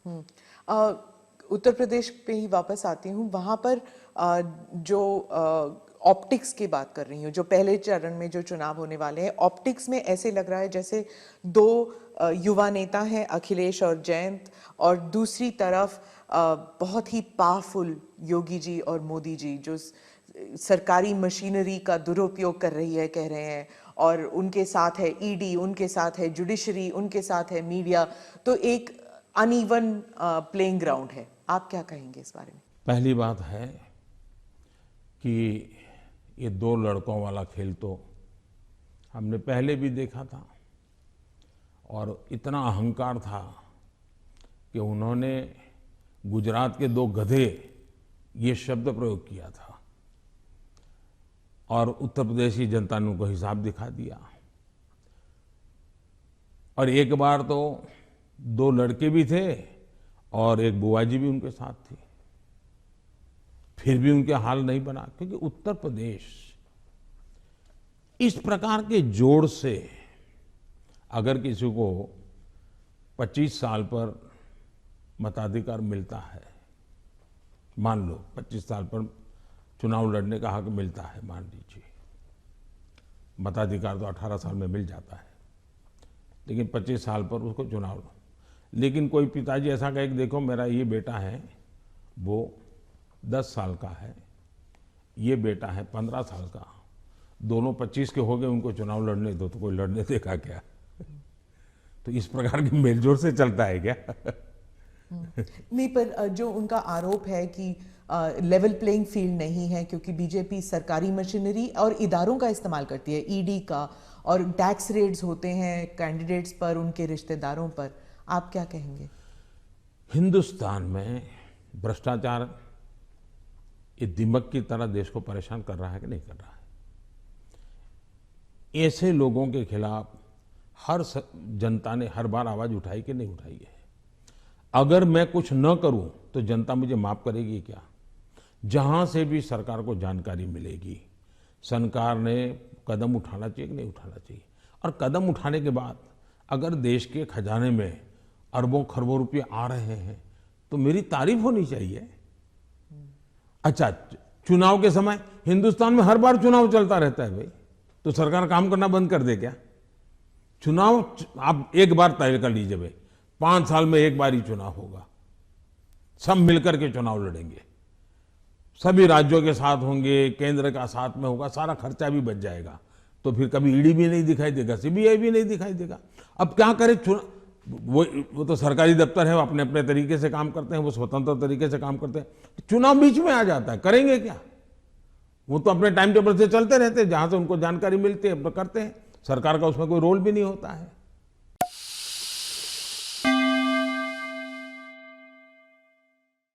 हम्म। अ, उत्तर प्रदेश पे ही वापस आती हूँ। वहाँ पर जो ऑप्टिक्स की बात कर रही हूँ, जो पहले चरण में जो चुनाव होने वाले हैं, ऑप्टिक्स में ऐसे लग रहा है जैसे दो युवा नेता हैं, अखिलेश और जयंत, और दूसरी तरफ बहुत ही पावरफुल योगी जी और मोदी जी, जो सरकारी मशीनरी का दुरुपयोग कर रही है, कह रहे हैं, और उनके साथ है ईडी, उनके साथ है जुडिशरी, उनके साथ है मीडिया। तो एक अनइवन प्लेइंग ग्राउंड है। आप क्या कहेंगे इस बारे में? पहली बात है कि ये दो लड़कों वाला खेल तो हमने पहले भी देखा था, और इतना अहंकार था कि उन्होंने गुजरात के दो गधे ये शब्द प्रयोग किया था, और उत्तर प्रदेश की जनता ने उनको हिसाब दिखा दिया। और एक बार तो दो लड़के भी थे और एक बुआ जी भी उनके साथ थी, फिर भी उनके हाल नहीं बना, क्योंकि उत्तर प्रदेश इस प्रकार के जोड़ से अगर किसी को 25 साल पर मताधिकार मिलता है, मान लो 25 साल पर चुनाव लड़ने का हक मिलता है, मान लीजिए, मताधिकार तो 18 साल में मिल जाता है, लेकिन 25 साल पर उसको चुनाव लो। लेकिन कोई पिताजी ऐसा कहे कि देखो मेरा ये बेटा है वो 10 साल का है, ये बेटा है 15 साल का, दोनों 25 के हो गए, उनको चुनाव लड़ने दो, तो कोई लड़ने देगा क्या? तो इस प्रकार की मेलजोल से चलता है क्या? नहीं, पर जो उनका आरोप है कि लेवल प्लेइंग फील्ड नहीं है, क्योंकि बीजेपी सरकारी मशीनरी और इदारों का इस्तेमाल करती है, ईडी का, और टैक्स रेड्स होते हैं कैंडिडेट्स पर, उनके रिश्तेदारों पर। आप क्या कहेंगे? हिंदुस्तान में भ्रष्टाचार ये दिमक की तरह देश को परेशान कर रहा है कि नहीं कर रहा है? ऐसे लोगों के खिलाफ हर जनता ने हर बार आवाज उठाई कि नहीं उठाई है? अगर मैं कुछ न करूं तो जनता मुझे माफ करेगी क्या? जहां से भी सरकार को जानकारी मिलेगी, सरकार ने कदम उठाना चाहिए कि नहीं उठाना चाहिए? और कदम उठाने के बाद अगर देश के खजाने में अरबों खरबों रुपये आ रहे हैं तो मेरी तारीफ होनी चाहिए। अच्छा, चुनाव के समय हिंदुस्तान में हर बार चुनाव चलता रहता है भाई, तो सरकार काम करना बंद कर दे क्या? चुनाव आप एक बार तय कर लीजिए भाई, 5 साल में एक बार ही चुनाव होगा, सब मिलकर के चुनाव लड़ेंगे, सभी राज्यों के साथ होंगे, केंद्र का साथ में होगा, सारा खर्चा भी बच जाएगा, तो फिर कभी ईडी भी नहीं दिखाई देगा, सीबीआई भी नहीं दिखाई देगा। अब क्या करे? वो तो सरकारी दफ्तर है, वो अपने अपने तरीके से काम करते हैं, वो स्वतंत्र तरीके से काम करते हैं, चुनाव बीच में आ जाता है, करेंगे क्या? वो तो अपने टाइम टेबल से चलते रहते हैं, जहां से उनको जानकारी मिलती है अपना करते हैं, सरकार का उसमें कोई रोल भी नहीं होता है।